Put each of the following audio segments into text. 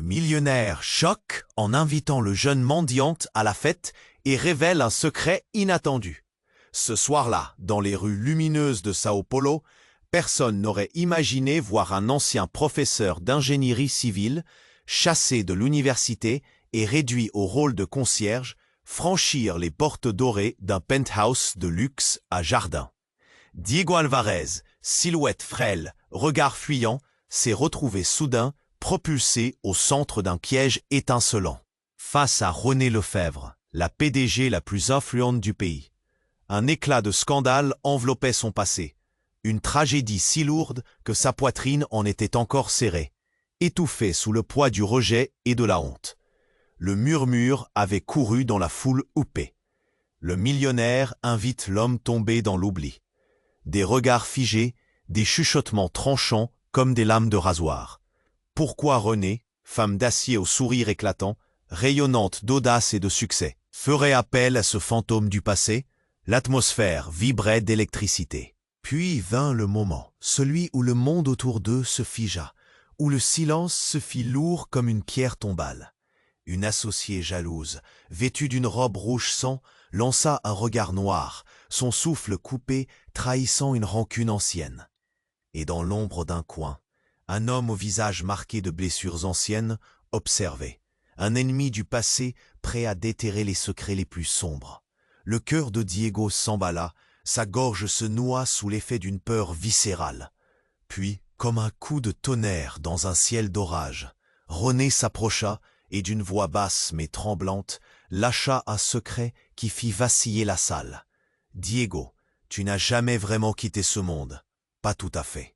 millionnaire choque en invitant le jeune mendiante à la fête et révèle un secret inattendu. Ce soir-là, dans les rues lumineuses de Sao Paulo, personne n'aurait imaginé voir un ancien professeur d'ingénierie civile, chassé de l'université et réduit au rôle de concierge, franchir les portes dorées d'un penthouse de luxe à Jardin. Diego Alvarez, silhouette frêle, regard fuyant, s'est retrouvé soudain propulsé au centre d'un piège étincelant. Face à René Lefebvre, la PDG la plus influente du pays. Un éclat de scandale enveloppait son passé. Une tragédie si lourde que sa poitrine en était encore serrée, étouffée sous le poids du rejet et de la honte. Le murmure avait couru dans la foule huppée. Le millionnaire invite l'homme tombé dans l'oubli. Des regards figés, des chuchotements tranchants comme des lames de rasoir. Pourquoi Renée, femme d'acier au sourire éclatant, rayonnante d'audace et de succès, ferait appel à ce fantôme du passé? L'atmosphère vibrait d'électricité. Puis vint le moment, celui où le monde autour d'eux se figea, où le silence se fit lourd comme une pierre tombale. Une associée jalouse, vêtue d'une robe rouge sang, lança un regard noir, son souffle coupé trahissant une rancune ancienne. Et dans l'ombre d'un coin, un homme au visage marqué de blessures anciennes observait, un ennemi du passé prêt à déterrer les secrets les plus sombres. Le cœur de Diego s'emballa, sa gorge se noua sous l'effet d'une peur viscérale. Puis, comme un coup de tonnerre dans un ciel d'orage, René s'approcha et d'une voix basse mais tremblante, lâcha un secret qui fit vaciller la salle. « Diego, tu n'as jamais vraiment quitté ce monde. » « Pas tout à fait. »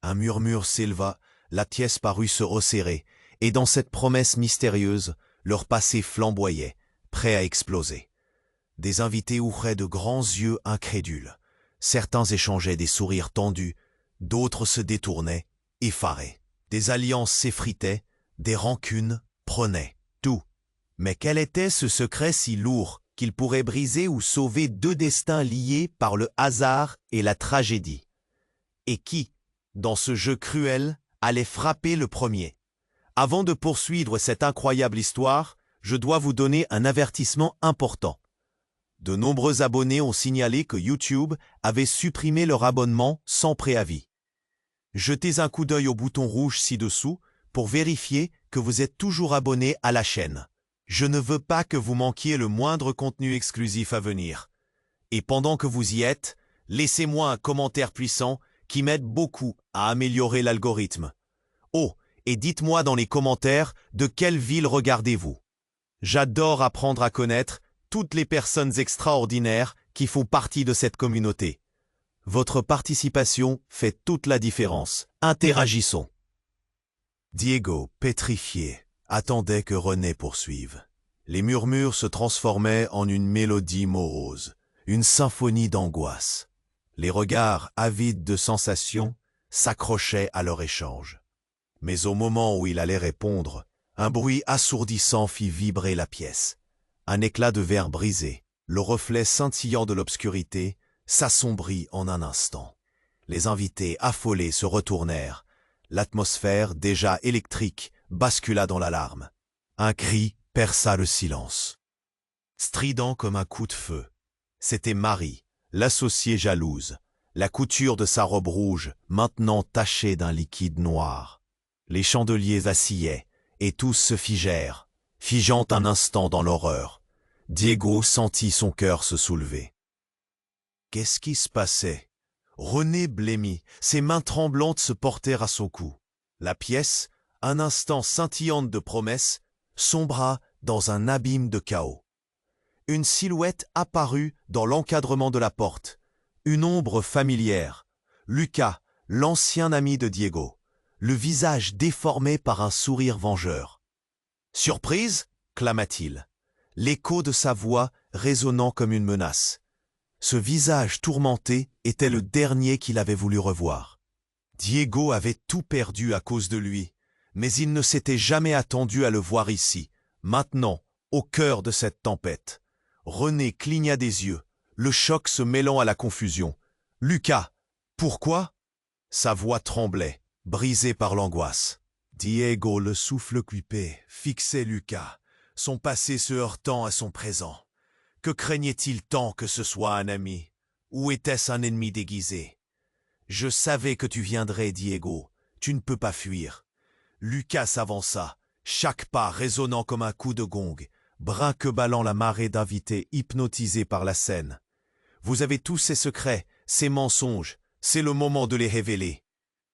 Un murmure s'éleva, la pièce parut se resserrer, et dans cette promesse mystérieuse, leur passé flamboyait, prêt à exploser. Des invités ouvraient de grands yeux incrédules. Certains échangeaient des sourires tendus, d'autres se détournaient, effarés. Des alliances s'effritaient, des rancunes prenaient tout. Mais quel était ce secret si lourd qu'il pourrait briser ou sauver deux destins liés par le hasard et la tragédie? Et qui, dans ce jeu cruel, allait frapper le premier? Avant de poursuivre cette incroyable histoire, je dois vous donner un avertissement important. De nombreux abonnés ont signalé que YouTube avait supprimé leur abonnement sans préavis. Jetez un coup d'œil au bouton rouge ci-dessous pour vérifier que vous êtes toujours abonné à la chaîne. Je ne veux pas que vous manquiez le moindre contenu exclusif à venir. Et pendant que vous y êtes, laissez-moi un commentaire puissant qui m'aide beaucoup à améliorer l'algorithme. Oh, et dites-moi dans les commentaires de quelle ville regardez-vous. J'adore apprendre à connaître toutes les personnes extraordinaires qui font partie de cette communauté. Votre participation fait toute la différence. Interagissons. Diego, pétrifié, attendait que René poursuive. Les murmures se transformaient en une mélodie morose, une symphonie d'angoisse. Les regards avides de sensations s'accrochaient à leur échange. Mais au moment où il allait répondre, un bruit assourdissant fit vibrer la pièce. Un éclat de verre brisé, le reflet scintillant de l'obscurité, s'assombrit en un instant. Les invités affolés se retournèrent. L'atmosphère, déjà électrique, bascula dans l'alarme. Un cri perça le silence. Strident comme un coup de feu, c'était Marie, l'associée jalouse, la couture de sa robe rouge maintenant tachée d'un liquide noir. Les chandeliers vacillaient, et tous se figèrent, figeant un instant dans l'horreur. Diego sentit son cœur se soulever. Qu'est-ce qui se passait? René blêmit, ses mains tremblantes se portèrent à son cou. La pièce, un instant scintillante de promesses, sombra dans un abîme de chaos. Une silhouette apparut dans l'encadrement de la porte, une ombre familière. Lucas, l'ancien ami de Diego, le visage déformé par un sourire vengeur. « Surprise ?» clama-t-il, l'écho de sa voix résonnant comme une menace. Ce visage tourmenté était le dernier qu'il avait voulu revoir. Diego avait tout perdu à cause de lui, mais il ne s'était jamais attendu à le voir ici, maintenant, au cœur de cette tempête. René cligna des yeux, le choc se mêlant à la confusion. « Lucas, pourquoi ?» Sa voix tremblait, brisée par l'angoisse. Diego, le souffle coupé, fixait Lucas, son passé se heurtant à son présent. Que craignait-il tant que ce soit un ami? Ou était-ce un ennemi déguisé? Je savais que tu viendrais, Diego. Tu ne peux pas fuir. Lucas s'avança, chaque pas résonnant comme un coup de gong, brinque-ballant la marée d'invités hypnotisés par la scène. Vous avez tous ces secrets, ces mensonges, c'est le moment de les révéler.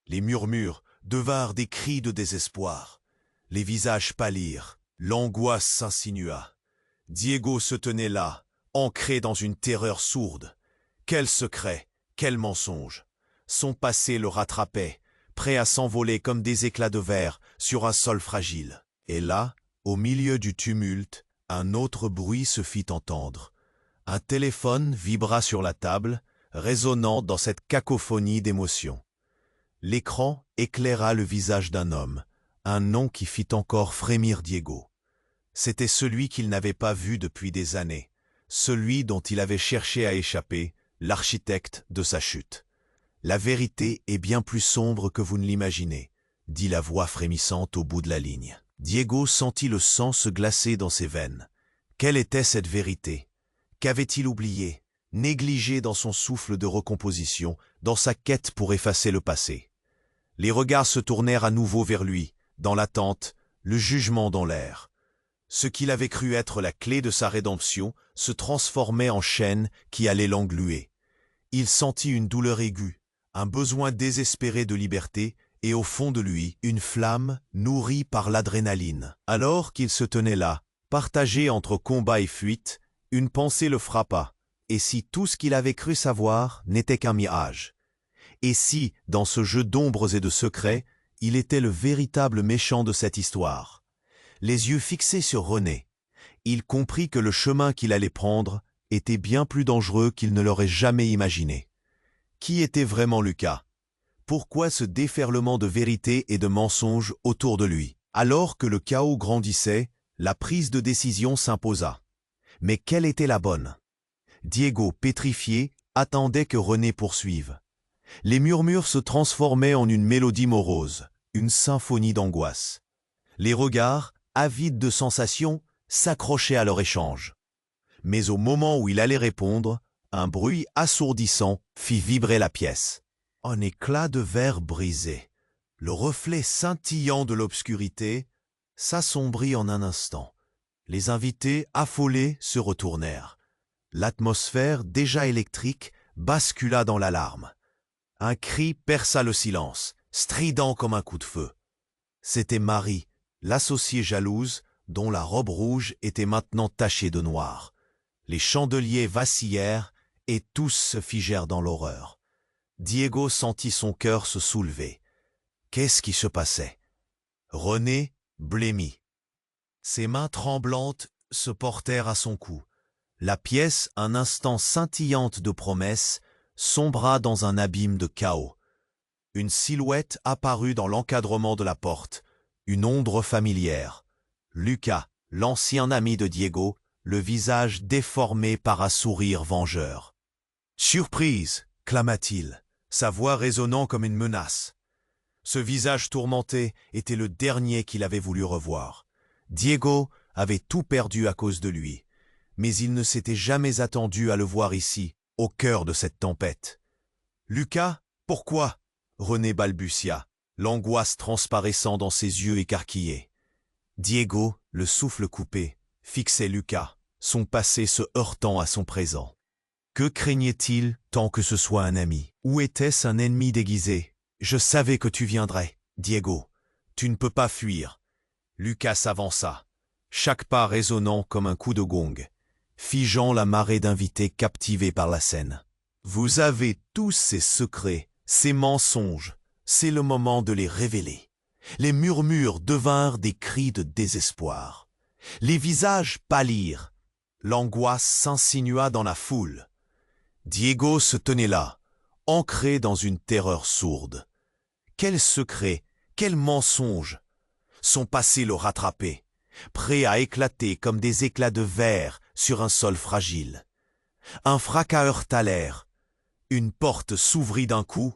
Les murmures devinrent des cris de désespoir. Les visages pâlirent, l'angoisse s'insinua. Diego se tenait là, ancré dans une terreur sourde. Quel secret, quel mensonge! Son passé le rattrapait, prêt à s'envoler comme des éclats de verre sur un sol fragile. Et là, au milieu du tumulte, un autre bruit se fit entendre. Un téléphone vibra sur la table, résonnant dans cette cacophonie d'émotions. L'écran éclaira le visage d'un homme, un nom qui fit encore frémir Diego. C'était celui qu'il n'avait pas vu depuis des années, celui dont il avait cherché à échapper, l'architecte de sa chute. La vérité est bien plus sombre que vous ne l'imaginez, dit la voix frémissante au bout de la ligne. Diego sentit le sang se glacer dans ses veines. Quelle était cette vérité? Qu'avait-il oublié, négligé dans son souffle de recomposition, dans sa quête pour effacer le passé? Les regards se tournèrent à nouveau vers lui, dans l'attente, le jugement dans l'air. Ce qu'il avait cru être la clé de sa rédemption se transformait en chaîne qui allait l'engluer. Il sentit une douleur aiguë, un besoin désespéré de liberté et au fond de lui, une flamme nourrie par l'adrénaline. Alors qu'il se tenait là, partagé entre combat et fuite, une pensée le frappa. Et si tout ce qu'il avait cru savoir n'était qu'un mirage? Et si, dans ce jeu d'ombres et de secrets, il était le véritable méchant de cette histoire? Les yeux fixés sur René, il comprit que le chemin qu'il allait prendre était bien plus dangereux qu'il ne l'aurait jamais imaginé. Qui était vraiment Lucas? Pourquoi ce déferlement de vérité et de mensonges autour de lui? Alors que le chaos grandissait, la prise de décision s'imposa. Mais quelle était la bonne? Diego, pétrifié, attendait que René poursuive. Les murmures se transformaient en une mélodie morose, une symphonie d'angoisse. Les regards, avides de sensations, s'accrochaient à leur échange. Mais au moment où il allait répondre, un bruit assourdissant fit vibrer la pièce. Un éclat de verre brisé, le reflet scintillant de l'obscurité, s'assombrit en un instant. Les invités, affolés, se retournèrent. L'atmosphère, déjà électrique, bascula dans l'alarme. Un cri perça le silence, strident comme un coup de feu. C'était Marie, l'associée jalouse, dont la robe rouge était maintenant tachée de noir. Les chandeliers vacillèrent et tous se figèrent dans l'horreur. Diego sentit son cœur se soulever. Qu'est-ce qui se passait? René blêmit. Ses mains tremblantes se portèrent à son cou. La pièce, un instant scintillante de promesses, sombra dans un abîme de chaos. Une silhouette apparut dans l'encadrement de la porte, une ombre familière. Lucas, l'ancien ami de Diego, le visage déformé par un sourire vengeur. « Surprise !» clama-t-il, sa voix résonnant comme une menace. Ce visage tourmenté était le dernier qu'il avait voulu revoir. Diego avait tout perdu à cause de lui, mais il ne s'était jamais attendu à le voir ici, au cœur de cette tempête. « Lucas, pourquoi ?» René balbutia, l'angoisse transparaissant dans ses yeux écarquillés. Diego, le souffle coupé, fixait Lucas, son passé se heurtant à son présent. Que craignait-il tant que ce soit un ami? Ou était-ce un ennemi déguisé? Je savais que tu viendrais, Diego. Tu ne peux pas fuir. Lucas s'avança, chaque pas résonnant comme un coup de gong, figeant la marée d'invités captivés par la scène. Vous avez tous ces secrets, ces mensonges. C'est le moment de les révéler. Les murmures devinrent des cris de désespoir. Les visages pâlirent. L'angoisse s'insinua dans la foule. Diego se tenait là, ancré dans une terreur sourde. Quel secret, quel mensonge! Son passé le rattrapait, prêt à éclater comme des éclats de verre sur un sol fragile. Un fracas heurta l'air. Une porte s'ouvrit d'un coup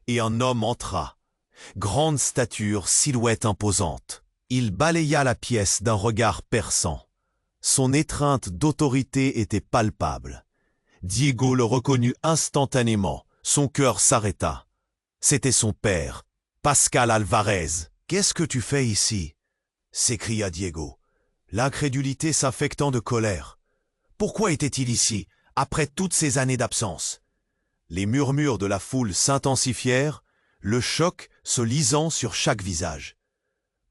et un homme entra. Grande stature, silhouette imposante. Il balaya la pièce d'un regard perçant. Son étreinte d'autorité était palpable. Diego le reconnut instantanément. Son cœur s'arrêta. C'était son père, Pascal Alvarez. « Qu'est-ce que tu fais ici ?» s'écria Diego, l'incrédulité s'affectant de colère. Pourquoi était-il ici, après toutes ces années d'absence? Les murmures de la foule s'intensifièrent, le choc se lisant sur chaque visage.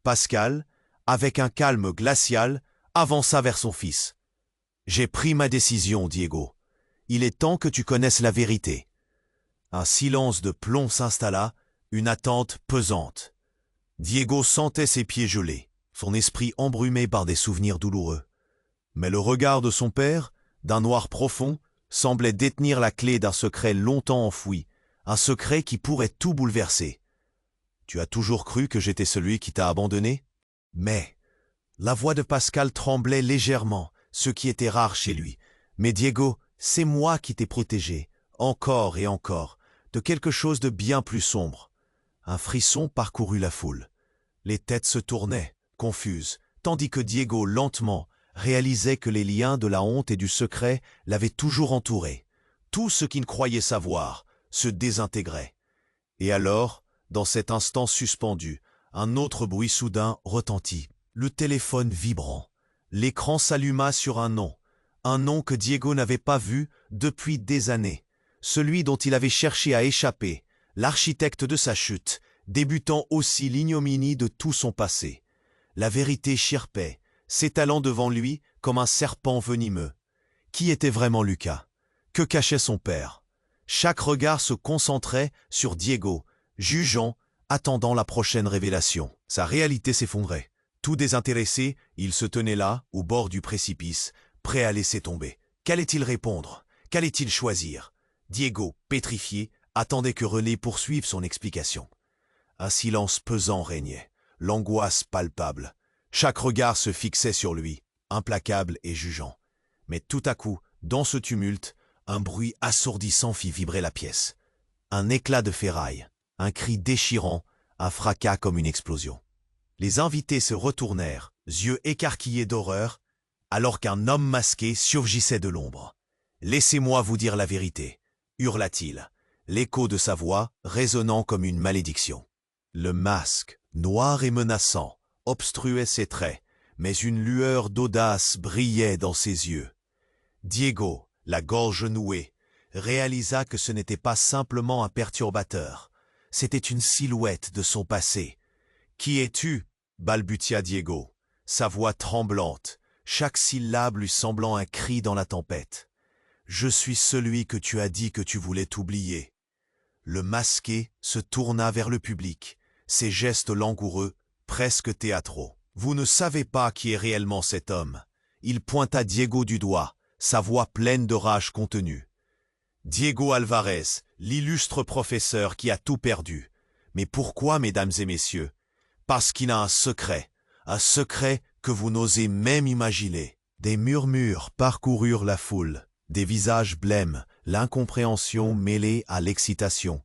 Pascal, avec un calme glacial, avança vers son fils. « J'ai pris ma décision, Diego. Il est temps que tu connaisses la vérité. » Un silence de plomb s'installa, une attente pesante. Diego sentait ses pieds gelés, son esprit embrumé par des souvenirs douloureux. Mais le regard de son père, d'un noir profond, semblait détenir la clé d'un secret longtemps enfoui, un secret qui pourrait tout bouleverser. « Tu as toujours cru que j'étais celui qui t'a abandonné ?» Mais la voix de Pascal tremblait légèrement, ce qui était rare chez lui. « Mais Diego, c'est moi qui t'ai protégé, encore et encore, de quelque chose de bien plus sombre. » Un frisson parcourut la foule. Les têtes se tournaient, confuses, tandis que Diego, lentement, réalisait que les liens de la honte et du secret l'avaient toujours entouré. Tout ce qu'il croyait savoir se désintégrait. Et alors, dans cet instant suspendu, un autre bruit soudain retentit. Le téléphone vibrant. L'écran s'alluma sur un nom que Diego n'avait pas vu depuis des années, celui dont il avait cherché à échapper, l'architecte de sa chute, débutant aussi l'ignominie de tout son passé. La vérité chirpait, s'étalant devant lui comme un serpent venimeux. Qui était vraiment Lucas? Que cachait son père? Chaque regard se concentrait sur Diego, jugeant, attendant la prochaine révélation. Sa réalité s'effondrait. Tout désintéressé, il se tenait là, au bord du précipice, prêt à laisser tomber. Qu'allait-il répondre? Qu'allait-il choisir? Diego, pétrifié, attendait que René poursuive son explication. Un silence pesant régnait, l'angoisse palpable. Chaque regard se fixait sur lui, implacable et jugeant. Mais tout à coup, dans ce tumulte, un bruit assourdissant fit vibrer la pièce. Un éclat de ferraille, un cri déchirant, un fracas comme une explosion. Les invités se retournèrent, yeux écarquillés d'horreur, alors qu'un homme masqué surgissait de l'ombre. « Laissez-moi vous dire la vérité » hurla-t-il, l'écho de sa voix résonnant comme une malédiction. Le masque, noir et menaçant, obstruait ses traits, mais une lueur d'audace brillait dans ses yeux. Diego, la gorge nouée, réalisa que ce n'était pas simplement un perturbateur, c'était une silhouette de son passé. « Qui es-tu » balbutia Diego, sa voix tremblante, chaque syllabe lui semblant un cri dans la tempête. « Je suis celui que tu as dit que tu voulais t'oublier. » Le masqué se tourna vers le public, ses gestes langoureux, presque théâtraux. « Vous ne savez pas qui est réellement cet homme. » Il pointa Diego du doigt, sa voix pleine de rage contenue. « Diego Alvarez, l'illustre professeur qui a tout perdu. Mais pourquoi, mesdames et messieurs? Parce qu'il a un secret que vous n'osez même imaginer. » Des murmures parcoururent la foule, des visages blêmes, l'incompréhension mêlée à l'excitation.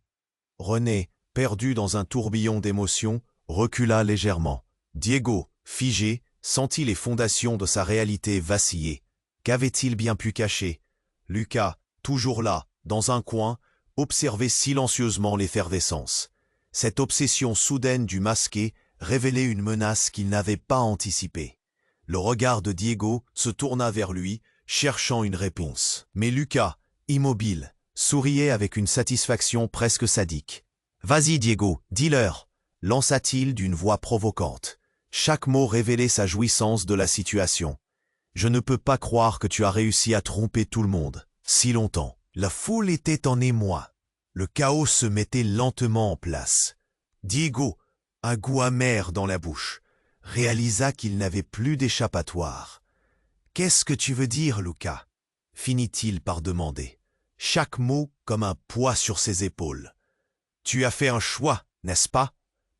René, perdu dans un tourbillon d'émotions, recula légèrement. Diego, figé, sentit les fondations de sa réalité vaciller. Qu'avait-il bien pu cacher? Lucas, toujours là, dans un coin, observait silencieusement l'effervescence. Cette obsession soudaine du masqué révélait une menace qu'il n'avait pas anticipée. Le regard de Diego se tourna vers lui, cherchant une réponse. Mais Lucas, immobile, souriait avec une satisfaction presque sadique. « Vas-y, Diego, dis-leur » lança-t-il d'une voix provocante. Chaque mot révélait sa jouissance de la situation. « Je ne peux pas croire que tu as réussi à tromper tout le monde, si longtemps. » La foule était en émoi. Le chaos se mettait lentement en place. Diego, un goût amer dans la bouche, réalisa qu'il n'avait plus d'échappatoire. « Qu'est-ce que tu veux dire, Lucas ?» finit-il par demander, chaque mot comme un poids sur ses épaules. « Tu as fait un choix, n'est-ce pas ?»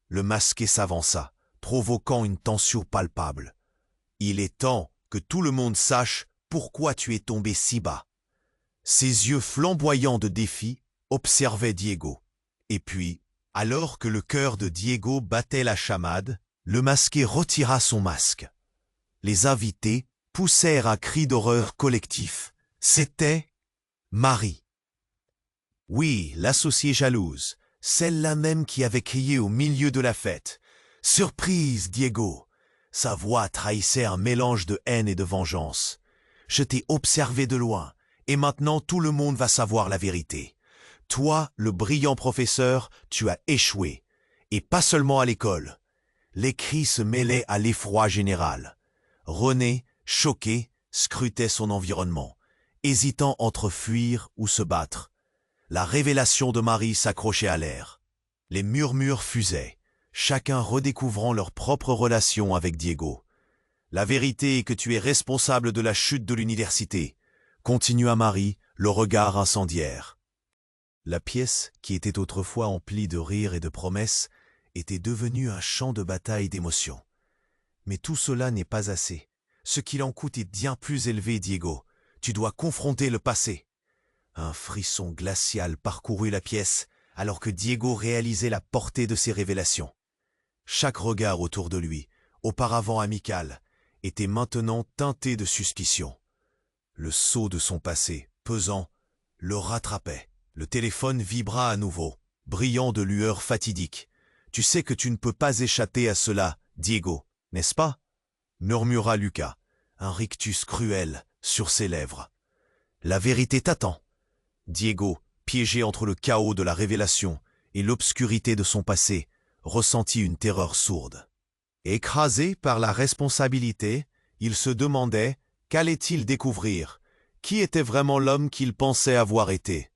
Le masqué s'avança, provoquant une tension palpable. « Il est temps que tout le monde sache pourquoi tu es tombé si bas. » Ses yeux flamboyants de défi observaient Diego. Et puis, Alors que le cœur de Diego battait la chamade, le masqué retira son masque. Les invités poussèrent un cri d'horreur collectif. C'était Marie. Oui, l'associée jalouse, celle-là même qui avait crié au milieu de la fête. « Surprise, Diego !» Sa voix trahissait un mélange de haine et de vengeance. « Je t'ai observé de loin, et maintenant tout le monde va savoir la vérité. Toi, le brillant professeur, tu as échoué, et pas seulement à l'école. » Les cris se mêlaient à l'effroi général. René, choqué, scrutait son environnement, hésitant entre fuir ou se battre. La révélation de Marie s'accrochait à l'air. Les murmures fusaient, chacun redécouvrant leur propre relation avec Diego. « La vérité est que tu es responsable de la chute de l'université », continua Marie, le regard incendiaire. La pièce, qui était autrefois emplie de rires et de promesses, était devenue un champ de bataille d'émotions. Mais tout cela n'est pas assez. Ce qu'il en coûte est bien plus élevé, Diego. Tu dois confronter le passé. Un frisson glacial parcourut la pièce alors que Diego réalisait la portée de ses révélations. Chaque regard autour de lui, auparavant amical, était maintenant teinté de suspicion. Le sceau de son passé, pesant, le rattrapait. Le téléphone vibra à nouveau, brillant de lueurs fatidiques. « Tu sais que tu ne peux pas échapper à cela, Diego, n'est-ce pas ?» murmura Lucas, un rictus cruel sur ses lèvres. « La vérité t'attend. » Diego, piégé entre le chaos de la révélation et l'obscurité de son passé, ressentit une terreur sourde. Écrasé par la responsabilité, il se demandait qu'allait-il découvrir, qui était vraiment l'homme qu'il pensait avoir été.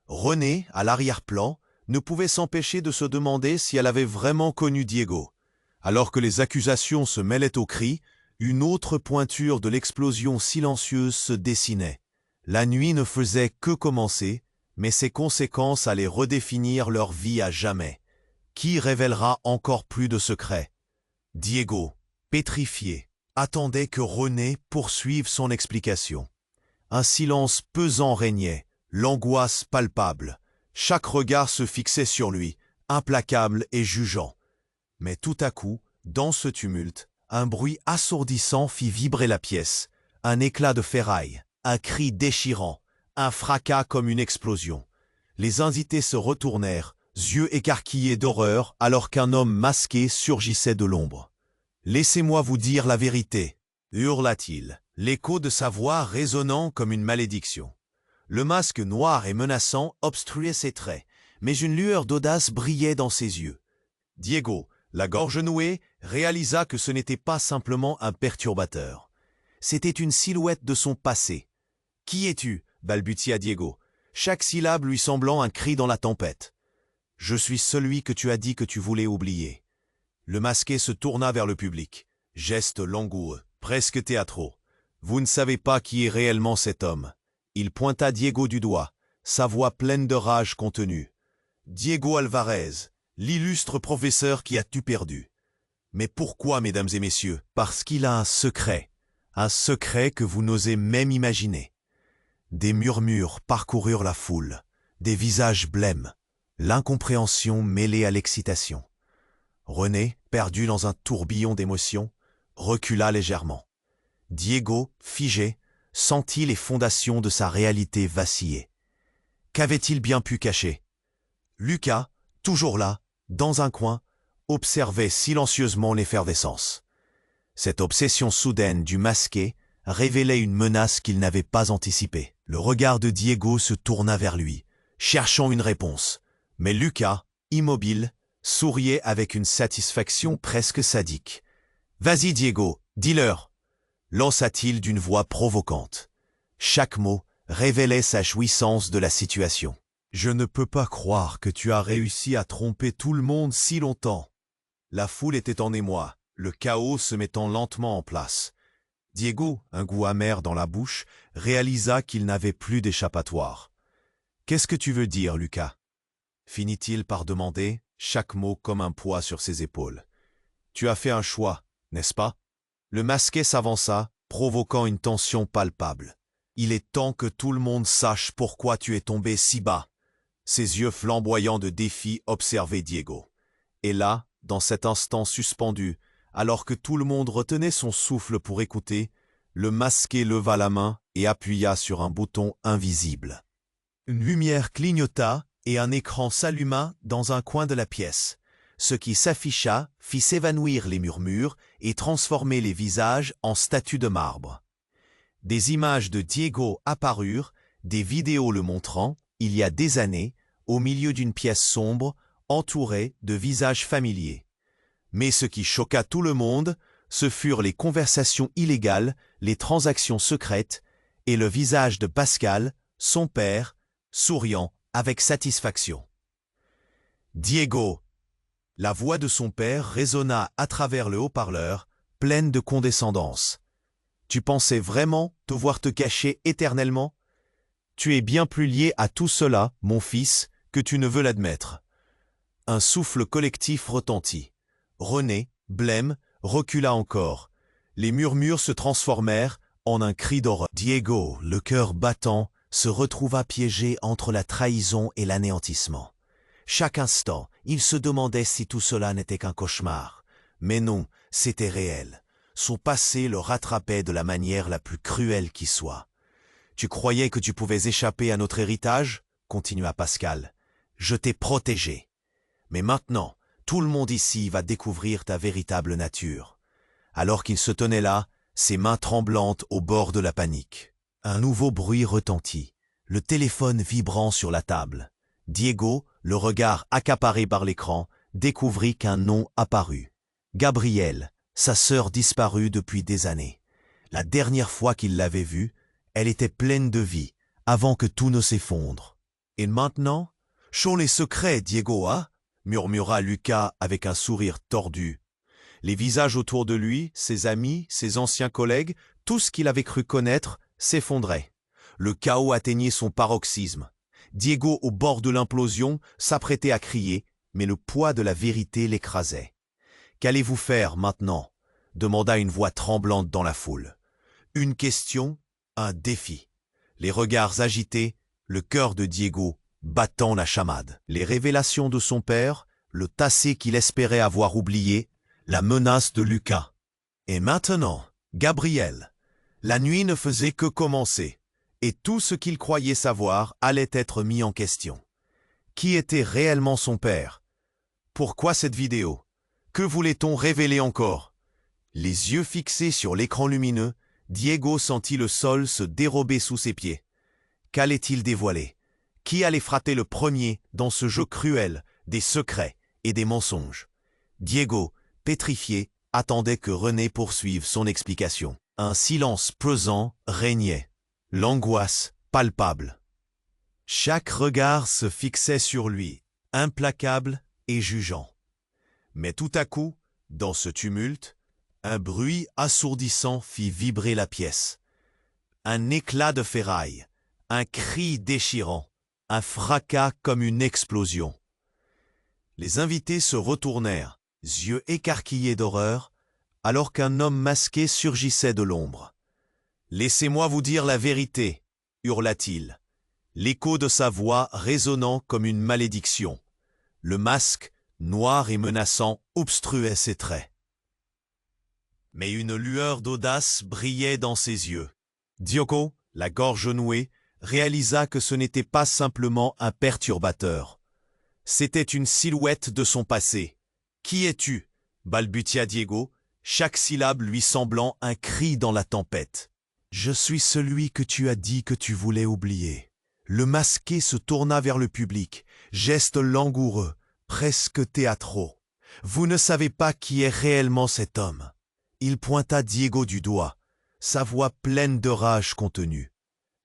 René, à l'arrière-plan, ne pouvait s'empêcher de se demander si elle avait vraiment connu Diego. Alors que les accusations se mêlaient aux cris, une autre pointure de l'explosion silencieuse se dessinait. La nuit ne faisait que commencer, mais ses conséquences allaient redéfinir leur vie à jamais. Qui révélera encore plus de secrets? Diego, pétrifié, attendait que René poursuive son explication. Un silence pesant régnait, l'angoisse palpable. Chaque regard se fixait sur lui, implacable et jugeant. Mais tout à coup, dans ce tumulte, un bruit assourdissant fit vibrer la pièce, un éclat de ferraille, un cri déchirant, un fracas comme une explosion. Les invités se retournèrent, yeux écarquillés d'horreur, alors qu'un homme masqué surgissait de l'ombre. « Laissez-moi vous dire la vérité !» hurla-t-il, l'écho de sa voix résonnant comme une malédiction. Le masque noir et menaçant obstruait ses traits, mais une lueur d'audace brillait dans ses yeux. Diego, la gorge nouée, réalisa que ce n'était pas simplement un perturbateur. C'était une silhouette de son passé. « Qui es-tu » balbutia Diego, chaque syllabe lui semblant un cri dans la tempête. « Je suis celui que tu as dit que tu voulais oublier. » Le masqué se tourna vers le public. Geste langoureux, presque théâtraux. « Vous ne savez pas qui est réellement cet homme. » Il pointa Diego du doigt, sa voix pleine de rage contenue. « Diego Alvarez, l'illustre professeur qui a tout perdu. » Mais pourquoi, mesdames et messieurs? Parce qu'il a un secret que vous n'osez même imaginer. Des murmures parcoururent la foule, des visages blêmes, l'incompréhension mêlée à l'excitation. René, perdu dans un tourbillon d'émotions, recula légèrement. Diego, figé, sentit les fondations de sa réalité vaciller. Qu'avait-il bien pu cacher? Lucas, toujours là, dans un coin, observait silencieusement l'effervescence. Cette obsession soudaine du masqué révélait une menace qu'il n'avait pas anticipée. Le regard de Diego se tourna vers lui, cherchant une réponse. Mais Lucas, immobile, souriait avec une satisfaction presque sadique. « Vas-y Diego, dis-leur !» lança-t-il d'une voix provocante. Chaque mot révélait sa jouissance de la situation. « Je ne peux pas croire que tu as réussi à tromper tout le monde si longtemps. » La foule était en émoi, le chaos se mettant lentement en place. Diego, un goût amer dans la bouche, réalisa qu'il n'avait plus d'échappatoire. « Qu'est-ce que tu veux dire, Lucas ?» finit-il par demander, chaque mot comme un poids sur ses épaules. « Tu as fait un choix, n'est-ce pas ?» Le masqué s'avança, provoquant une tension palpable. « Il est temps que tout le monde sache pourquoi tu es tombé si bas. » Ses yeux flamboyants de défi observaient Diego. Et là, dans cet instant suspendu, alors que tout le monde retenait son souffle pour écouter, le masqué leva la main et appuya sur un bouton invisible. Une lumière clignota et un écran s'alluma dans un coin de la pièce. Ce qui s'afficha fit s'évanouir les murmures et transformer les visages en statues de marbre. Des images de Diego apparurent, des vidéos le montrant, il y a des années, au milieu d'une pièce sombre, entourée de visages familiers. Mais ce qui choqua tout le monde, ce furent les conversations illégales, les transactions secrètes, et le visage de Pascal, son père, souriant avec satisfaction. « Diego !» La voix de son père résonna à travers le haut-parleur, pleine de condescendance. « Tu pensais vraiment te voir te cacher éternellement? Tu es bien plus lié à tout cela, mon fils, que tu ne veux l'admettre. » Un souffle collectif retentit. René, blême, recula encore. Les murmures se transformèrent en un cri d'horreur. Diego, le cœur battant, se retrouva piégé entre la trahison et l'anéantissement. Chaque instant, il se demandait si tout cela n'était qu'un cauchemar. Mais non, c'était réel. Son passé le rattrapait de la manière la plus cruelle qui soit. « Tu croyais que tu pouvais échapper à notre héritage ?» continua Pascal. « Je t'ai protégé. Mais maintenant, tout le monde ici va découvrir ta véritable nature. » Alors qu'il se tenait là, ses mains tremblantes au bord de la panique. Un nouveau bruit retentit, le téléphone vibrant sur la table. Diego, le regard accaparé par l'écran, découvrit qu'un nom apparut. Gabrielle, sa sœur disparue depuis des années. La dernière fois qu'il l'avait vue, elle était pleine de vie, avant que tout ne s'effondre. « Et maintenant, chaud les secrets, Diego, hein ?» murmura Lucas avec un sourire tordu. Les visages autour de lui, ses amis, ses anciens collègues, tout ce qu'il avait cru connaître, s'effondrait. Le chaos atteignait son paroxysme. Diego, au bord de l'implosion, s'apprêtait à crier, mais le poids de la vérité l'écrasait. « Qu'allez-vous faire maintenant ?» demanda une voix tremblante dans la foule. Une question, un défi. Les regards agités, le cœur de Diego battant la chamade. Les révélations de son père, le tassé qu'il espérait avoir oublié, la menace de Lucas. Et maintenant, Gabriel. La nuit ne faisait que commencer, et tout ce qu'il croyait savoir allait être mis en question. Qui était réellement son père? Pourquoi cette vidéo? Que voulait-on révéler encore? Les yeux fixés sur l'écran lumineux, Diego sentit le sol se dérober sous ses pieds. Qu'allait-il dévoiler? Qui allait frapper le premier dans ce jeu cruel des secrets et des mensonges? Diego, pétrifié, attendait que René poursuive son explication. Un silence pesant régnait, l'angoisse palpable. Chaque regard se fixait sur lui, implacable et jugeant. Mais tout à coup, dans ce tumulte, un bruit assourdissant fit vibrer la pièce. Un éclat de ferraille, un cri déchirant, un fracas comme une explosion. Les invités se retournèrent, yeux écarquillés d'horreur, alors qu'un homme masqué surgissait de l'ombre. « Laissez-moi vous dire la vérité !» hurla-t-il, l'écho de sa voix résonnant comme une malédiction. Le masque, noir et menaçant, obstruait ses traits. Mais une lueur d'audace brillait dans ses yeux. Diego, la gorge nouée, réalisa que ce n'était pas simplement un perturbateur. C'était une silhouette de son passé. « Qui es-tu » balbutia Diego, chaque syllabe lui semblant un cri dans la tempête. « Je suis celui que tu as dit que tu voulais oublier. » Le masqué se tourna vers le public, geste langoureux, presque théâtraux. « Vous ne savez pas qui est réellement cet homme. » Il pointa Diego du doigt, sa voix pleine de rage contenue.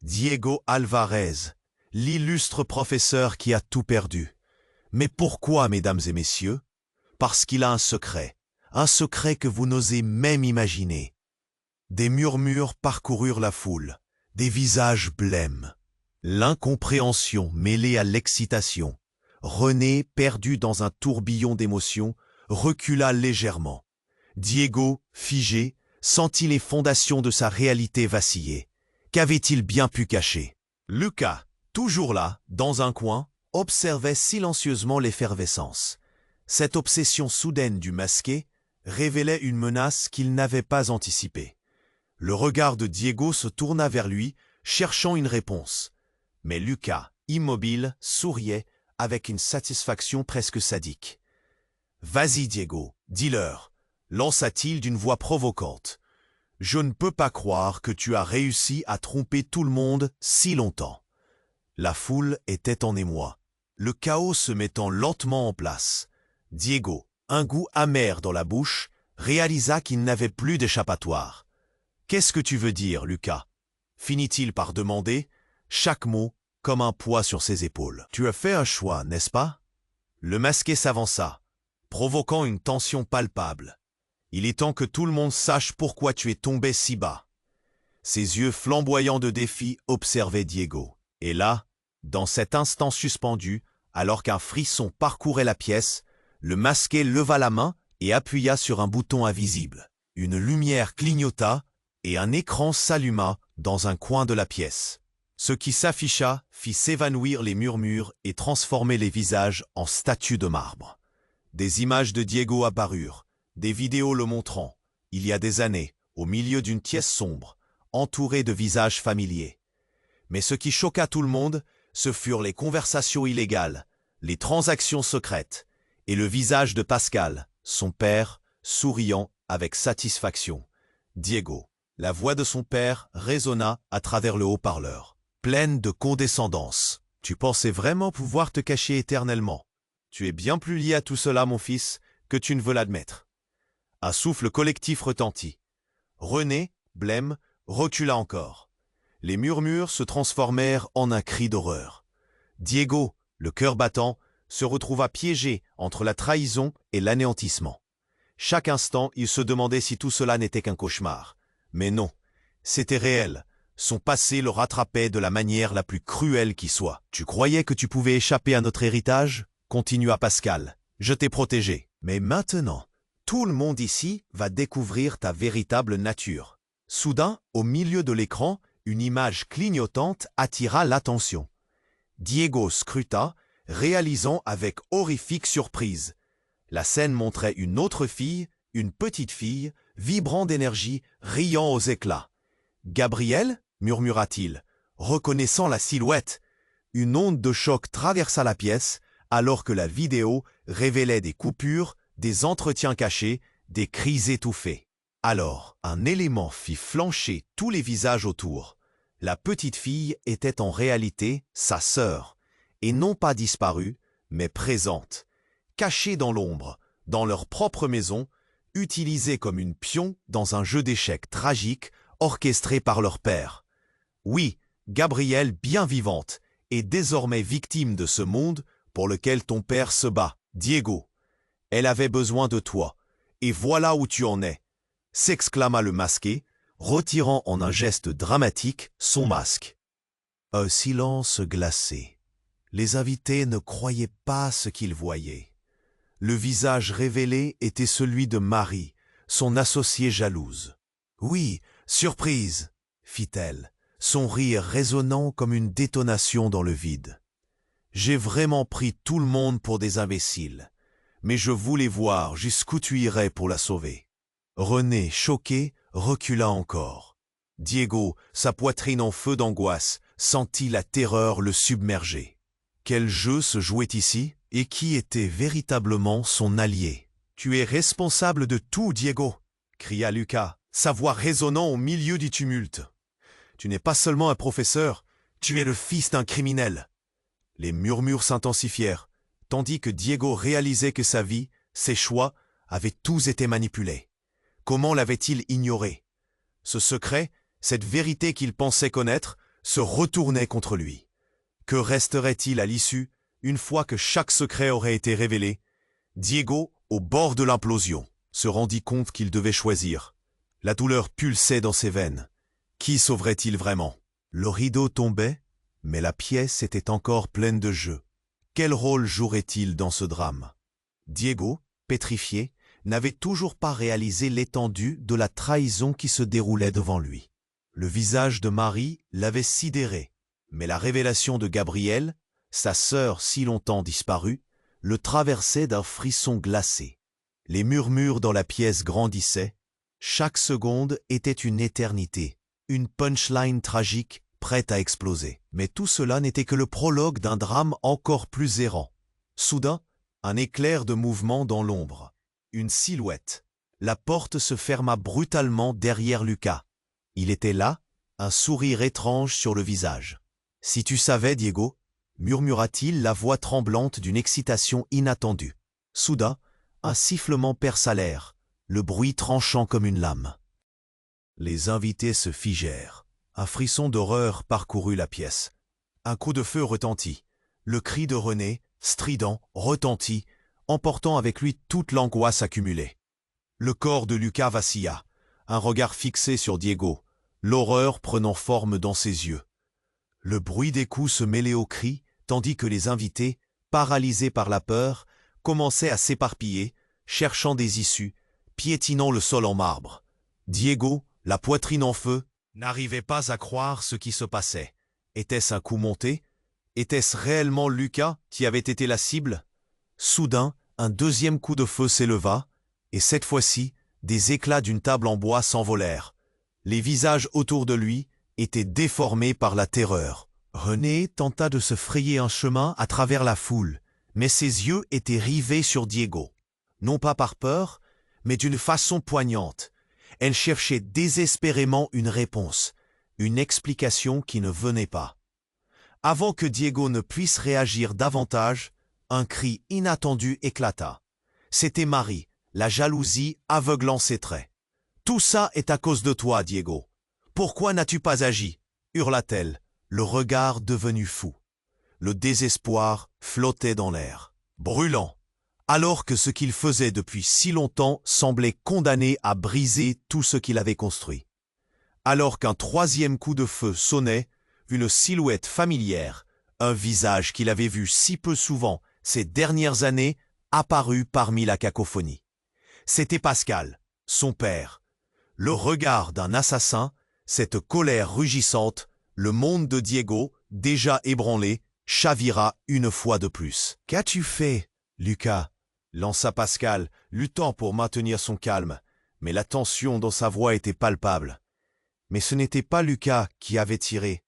Diego Alvarez, l'illustre professeur qui a tout perdu. Mais pourquoi, mesdames et messieurs? Parce qu'il a un secret que vous n'osez même imaginer. Des murmures parcoururent la foule, des visages blêmes. L'incompréhension mêlée à l'excitation. René, perdu dans un tourbillon d'émotions, recula légèrement. Diego, figé, sentit les fondations de sa réalité vaciller. Qu'avait-il bien pu cacher? Lucas, toujours là, dans un coin, observait silencieusement l'effervescence. Cette obsession soudaine du masqué révélait une menace qu'il n'avait pas anticipée. Le regard de Diego se tourna vers lui, cherchant une réponse. Mais Lucas, immobile, souriait avec une satisfaction presque sadique. « Vas-y, Diego, dis-leur », lança-t-il d'une voix provocante. « Je ne peux pas croire que tu as réussi à tromper tout le monde si longtemps. » La foule était en émoi, le chaos se mettant lentement en place. Diego, un goût amer dans la bouche, réalisa qu'il n'avait plus d'échappatoire. « Qu'est-ce que tu veux dire, Lucas ?» finit-il par demander, chaque mot comme un poids sur ses épaules. « Tu as fait un choix, n'est-ce pas ?» Le masqué s'avança, provoquant une tension palpable. « Il est temps que tout le monde sache pourquoi tu es tombé si bas. » Ses yeux flamboyants de défi observaient Diego. Et là, dans cet instant suspendu, alors qu'un frisson parcourait la pièce, le masqué leva la main et appuya sur un bouton invisible. Une lumière clignota et un écran s'alluma dans un coin de la pièce. Ce qui s'afficha fit s'évanouir les murmures et transformer les visages en statues de marbre. Des images de Diego apparurent, des vidéos le montrant, il y a des années, au milieu d'une pièce sombre, entourée de visages familiers. Mais ce qui choqua tout le monde, ce furent les conversations illégales, les transactions secrètes, et le visage de Pascal, son père, souriant avec satisfaction. Diego, la voix de son père résonna à travers le haut-parleur, pleine de condescendance. « Tu pensais vraiment pouvoir te cacher éternellement. Tu es bien plus lié à tout cela, mon fils, que tu ne veux l'admettre. » Un souffle collectif retentit. René, blême, recula encore. Les murmures se transformèrent en un cri d'horreur. Diego, le cœur battant, se retrouva piégé entre la trahison et l'anéantissement. Chaque instant, il se demandait si tout cela n'était qu'un cauchemar. Mais non, c'était réel. Son passé le rattrapait de la manière la plus cruelle qui soit. « Tu croyais que tu pouvais échapper à notre héritage ?» continua Pascal. « Je t'ai protégé. Mais maintenant, tout le monde ici va découvrir ta véritable nature. » Soudain, au milieu de l'écran, une image clignotante attira l'attention. Diego scruta, réalisant avec horrifique surprise. La scène montrait une autre fille, une petite fille, vibrant d'énergie, riant aux éclats. « Gabriel ?» murmura-t-il, reconnaissant la silhouette. Une onde de choc traversa la pièce, alors que la vidéo révélait des coupures, des entretiens cachés, des cris étouffés. Alors, un élément fit flancher tous les visages autour. La petite fille était en réalité sa sœur, et non pas disparue, mais présente, cachée dans l'ombre, dans leur propre maison, utilisée comme une pion dans un jeu d'échecs tragique orchestré par leur père. Oui, Gabrielle, bien vivante, est désormais victime de ce monde pour lequel ton père se bat. Diego, elle avait besoin de toi, et voilà où tu en es, s'exclama le masqué, retirant en un geste dramatique son masque. Un silence glacé. Les invités ne croyaient pas ce qu'ils voyaient. Le visage révélé était celui de Marie, son associée jalouse. « Oui, surprise !» fit-elle, son rire résonnant comme une détonation dans le vide. « J'ai vraiment pris tout le monde pour des imbéciles, mais je voulais voir jusqu'où tu irais pour la sauver. » René, choqué, recula encore. Diego, sa poitrine en feu d'angoisse, sentit la terreur le submerger. Quel jeu se jouait ici, et qui était véritablement son allié? « Tu es responsable de tout, Diego !» cria Lucas, sa voix résonnant au milieu du tumulte. « Tu n'es pas seulement un professeur, tu es le fils d'un criminel. » Les murmures s'intensifièrent, tandis que Diego réalisait que sa vie, ses choix, avaient tous été manipulés. Comment l'avait-il ignoré? Ce secret, cette vérité qu'il pensait connaître, se retournait contre lui. Que resterait-il à l'issue, une fois que chaque secret aurait été révélé? Diego, au bord de l'implosion, se rendit compte qu'il devait choisir. La douleur pulsait dans ses veines. Qui sauverait-il vraiment? Le rideau tombait, mais la pièce était encore pleine de jeux. Quel rôle jouerait-il dans ce drame? Diego, pétrifié, n'avait toujours pas réalisé l'étendue de la trahison qui se déroulait devant lui. Le visage de Marie l'avait sidéré, mais la révélation de Gabriel, sa sœur si longtemps disparue, le traversait d'un frisson glacé. Les murmures dans la pièce grandissaient. Chaque seconde était une éternité, une punchline tragique prête à exploser. Mais tout cela n'était que le prologue d'un drame encore plus errant. Soudain, un éclair de mouvement dans l'ombre. Une silhouette. La porte se ferma brutalement derrière Lucas. Il était là, un sourire étrange sur le visage. « Si tu savais, Diego » murmura-t-il, la voix tremblante d'une excitation inattendue. Soudain, un sifflement perça l'air, le bruit tranchant comme une lame. Les invités se figèrent. Un frisson d'horreur parcourut la pièce. Un coup de feu retentit. Le cri de René, strident, retentit, emportant avec lui toute l'angoisse accumulée. Le corps de Lucas vacilla, un regard fixé sur Diego, l'horreur prenant forme dans ses yeux. Le bruit des coups se mêlait aux cris, tandis que les invités, paralysés par la peur, commençaient à s'éparpiller, cherchant des issues, piétinant le sol en marbre. Diego, la poitrine en feu, n'arrivait pas à croire ce qui se passait. Était-ce un coup monté? Était-ce réellement Lucas qui avait été la cible? Soudain, un deuxième coup de feu s'éleva, et cette fois-ci, des éclats d'une table en bois s'envolèrent. Les visages autour de lui étaient déformés par la terreur. René tenta de se frayer un chemin à travers la foule, mais ses yeux étaient rivés sur Diego. Non pas par peur, mais d'une façon poignante. Elle cherchait désespérément une réponse, une explication qui ne venait pas. Avant que Diego ne puisse réagir davantage, un cri inattendu éclata. C'était Marie, la jalousie aveuglant ses traits. « Tout ça est à cause de toi, Diego. Pourquoi n'as-tu pas agi ?» hurla-t-elle, le regard devenu fou. Le désespoir flottait dans l'air, brûlant, alors que ce qu'il faisait depuis si longtemps semblait condamné à briser tout ce qu'il avait construit. Alors qu'un troisième coup de feu sonnait, une silhouette familière, un visage qu'il avait vu si peu souvent ces dernières années, apparut parmi la cacophonie. C'était Pascal, son père. Le regard d'un assassin, cette colère rugissante, le monde de Diego, déjà ébranlé, chavira une fois de plus. « Qu'as-tu fait, Lucas ?» lança Pascal, luttant pour maintenir son calme, mais la tension dans sa voix était palpable. Mais ce n'était pas Lucas qui avait tiré.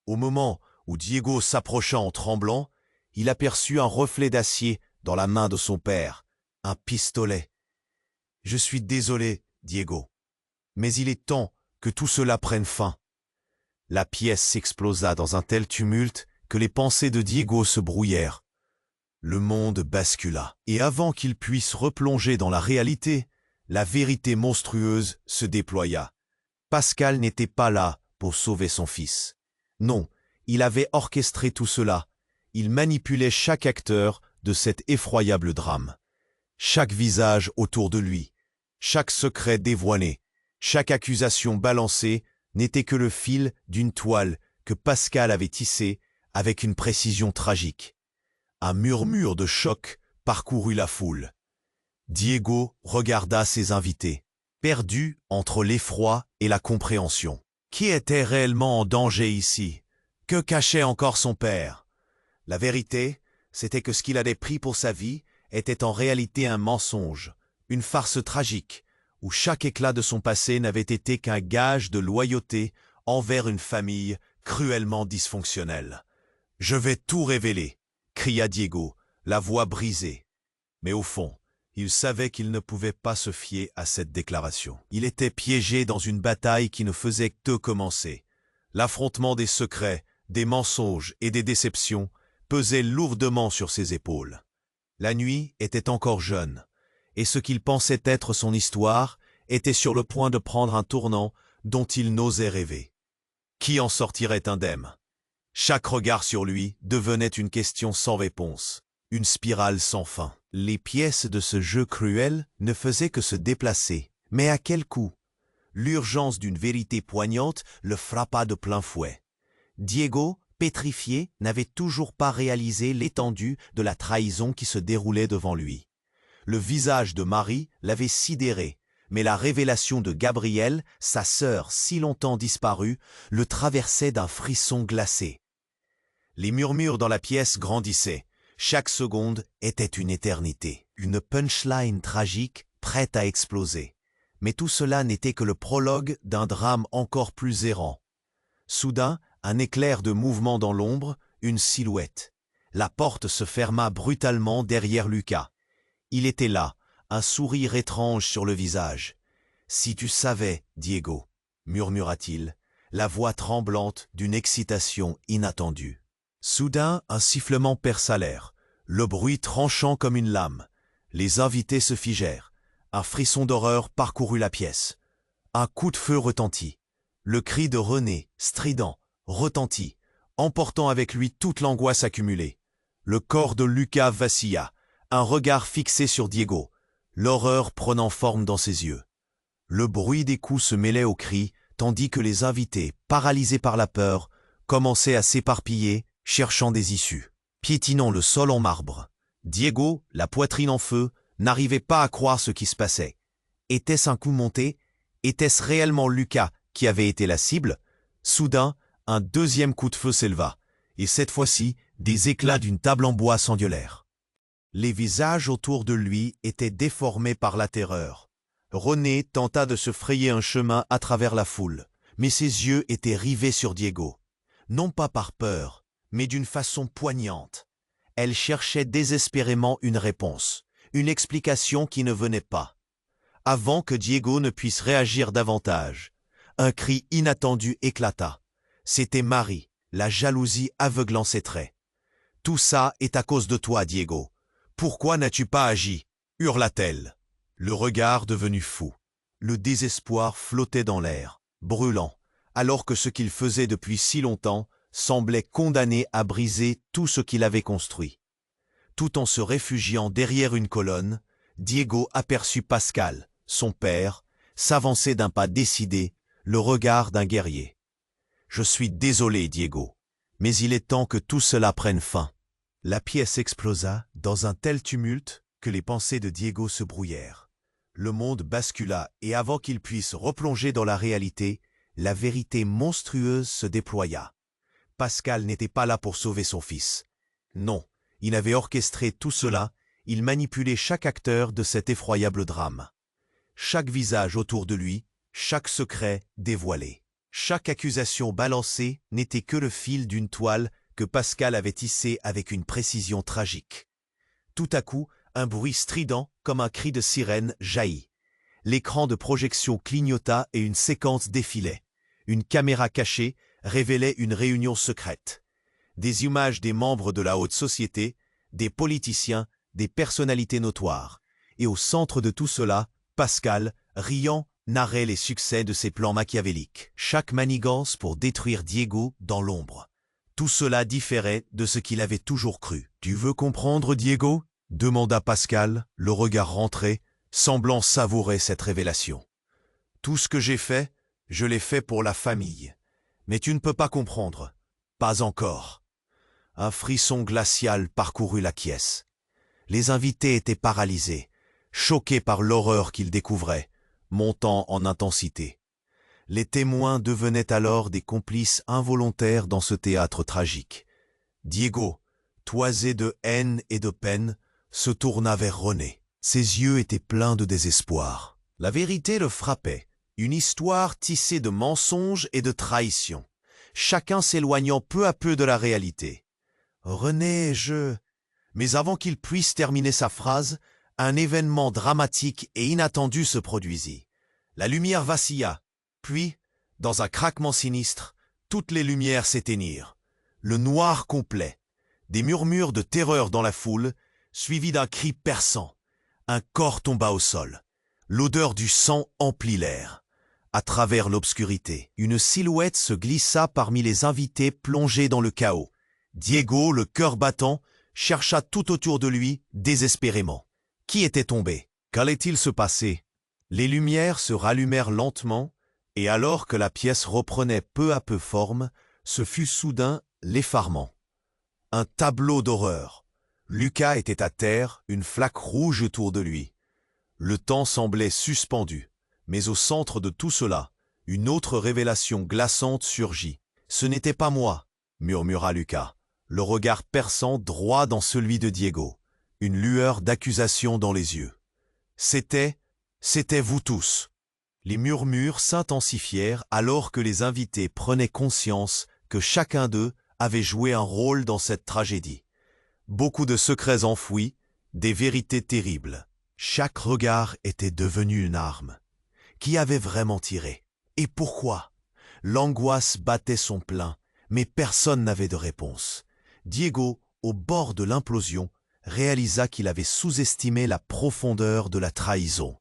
Au moment où Diego s'approcha en tremblant, il aperçut un reflet d'acier dans la main de son père, un pistolet. « Je suis désolé, Diego, mais il est temps que tout cela prenne fin. » La pièce s'explosa dans un tel tumulte que les pensées de Diego se brouillèrent. Le monde bascula, et avant qu'il puisse replonger dans la réalité, la vérité monstrueuse se déploya. Pascal n'était pas là pour sauver son fils. Non, il avait orchestré tout cela. Il manipulait chaque acteur de cet effroyable drame. Chaque visage autour de lui, chaque secret dévoilé, chaque accusation balancée n'était que le fil d'une toile que Pascal avait tissée avec une précision tragique. Un murmure de choc parcourut la foule. Diego regarda ses invités, perdu entre l'effroi et la compréhension. Qui était réellement en danger ici? Que cachait encore son père? La vérité, c'était que ce qu'il avait pris pour sa vie était en réalité un mensonge, une farce tragique, où chaque éclat de son passé n'avait été qu'un gage de loyauté envers une famille cruellement dysfonctionnelle. « Je vais tout révéler !» cria Diego, la voix brisée. Mais au fond, il savait qu'il ne pouvait pas se fier à cette déclaration. Il était piégé dans une bataille qui ne faisait que commencer. L'affrontement des secrets, des mensonges et des déceptions pesait lourdement sur ses épaules. La nuit était encore jeune, et ce qu'il pensait être son histoire était sur le point de prendre un tournant dont il n'osait rêver. Qui en sortirait indemne? Chaque regard sur lui devenait une question sans réponse, une spirale sans fin. Les pièces de ce jeu cruel ne faisaient que se déplacer. Mais à quel coût? L'urgence d'une vérité poignante le frappa de plein fouet. Diego, pétrifié, n'avait toujours pas réalisé l'étendue de la trahison qui se déroulait devant lui. Le visage de Marie l'avait sidéré, mais la révélation de Gabrielle, sa sœur si longtemps disparue, le traversait d'un frisson glacé. Les murmures dans la pièce grandissaient. Chaque seconde était une éternité. Une punchline tragique prête à exploser. Mais tout cela n'était que le prologue d'un drame encore plus errant. Soudain, un éclair de mouvement dans l'ombre, une silhouette. La porte se ferma brutalement derrière Lucas. Il était là, un sourire étrange sur le visage. « Si tu savais, Diego », murmura-t-il, la voix tremblante d'une excitation inattendue. Soudain, un sifflement perça l'air, le bruit tranchant comme une lame. Les invités se figèrent. Un frisson d'horreur parcourut la pièce. Un coup de feu retentit. Le cri de René, strident, retentit, emportant avec lui toute l'angoisse accumulée. Le corps de Lucas vacilla, un regard fixé sur Diego, l'horreur prenant forme dans ses yeux. Le bruit des coups se mêlait aux cris, tandis que les invités, paralysés par la peur, commençaient à s'éparpiller, cherchant des issues. Piétinant le sol en marbre, Diego, la poitrine en feu, n'arrivait pas à croire ce qui se passait. Était-ce un coup monté? Était-ce réellement Lucas qui avait été la cible? Soudain, un deuxième coup de feu s'éleva, et cette fois-ci, des éclats d'une table en bois s'endiolèrent. Les visages autour de lui étaient déformés par la terreur. René tenta de se frayer un chemin à travers la foule, mais ses yeux étaient rivés sur Diego. Non pas par peur, mais d'une façon poignante. Elle cherchait désespérément une réponse, une explication qui ne venait pas. Avant que Diego ne puisse réagir davantage, un cri inattendu éclata. C'était Marie, la jalousie aveuglant ses traits. « Tout ça est à cause de toi, Diego. Pourquoi n'as-tu pas agi ?» hurla-t-elle. Le regard devenu fou. Le désespoir flottait dans l'air, brûlant, alors que ce qu'il faisait depuis si longtemps semblait condamné à briser tout ce qu'il avait construit. Tout en se réfugiant derrière une colonne, Diego aperçut Pascal, son père, s'avancer d'un pas décidé, le regard d'un guerrier. « Je suis désolé, Diego, mais il est temps que tout cela prenne fin. » La pièce explosa dans un tel tumulte que les pensées de Diego se brouillèrent. Le monde bascula et avant qu'il puisse replonger dans la réalité, la vérité monstrueuse se déploya. Pascal n'était pas là pour sauver son fils. Non, il avait orchestré tout cela, il manipulait chaque acteur de cet effroyable drame. Chaque visage autour de lui, chaque secret dévoilé. Chaque accusation balancée n'était que le fil d'une toile que Pascal avait tissée avec une précision tragique. Tout à coup, un bruit strident, comme un cri de sirène, jaillit. L'écran de projection clignota et une séquence défilait. Une caméra cachée révélait une réunion secrète. Des images des membres de la haute société, des politiciens, des personnalités notoires. Et au centre de tout cela, Pascal, riant, narrait les succès de ses plans machiavéliques. Chaque manigance pour détruire Diego dans l'ombre. Tout cela différait de ce qu'il avait toujours cru. « Tu veux comprendre, Diego ?» demanda Pascal, le regard rentré, semblant savourer cette révélation. « Tout ce que j'ai fait, je l'ai fait pour la famille. Mais tu ne peux pas comprendre. Pas encore. » Un frisson glacial parcourut la pièce. Les invités étaient paralysés, choqués par l'horreur qu'ils découvraient, montant en intensité. Les témoins devenaient alors des complices involontaires dans ce théâtre tragique. Diego, toisé de haine et de peine, se tourna vers René. Ses yeux étaient pleins de désespoir. La vérité le frappait, une histoire tissée de mensonges et de trahisons, chacun s'éloignant peu à peu de la réalité. « René, je... » Mais avant qu'il puisse terminer sa phrase, un événement dramatique et inattendu se produisit. La lumière vacilla, puis, dans un craquement sinistre, toutes les lumières s'éteignirent. Le noir complet, des murmures de terreur dans la foule, suivis d'un cri perçant. Un corps tomba au sol. L'odeur du sang emplit l'air. À travers l'obscurité, une silhouette se glissa parmi les invités plongés dans le chaos. Diego, le cœur battant, chercha tout autour de lui, désespérément. Qui était tombé? Qu'allait-il se passer? Les lumières se rallumèrent lentement, et alors que la pièce reprenait peu à peu forme, ce fut soudain l'effarement. Un tableau d'horreur. Lucas était à terre, une flaque rouge autour de lui. Le temps semblait suspendu, mais au centre de tout cela, une autre révélation glaçante surgit. « Ce n'était pas moi », murmura Lucas. le regard perçant droit dans celui de Diego, une lueur d'accusation dans les yeux. C'était vous tous. Les murmures s'intensifièrent alors que les invités prenaient conscience que chacun d'eux avait joué un rôle dans cette tragédie. Beaucoup de secrets enfouis, des vérités terribles. Chaque regard était devenu une arme. Qui avait vraiment tiré? Et pourquoi? L'angoisse battait son plein, mais personne n'avait de réponse. Diego, au bord de l'implosion, réalisa qu'il avait sous-estimé la profondeur de la trahison.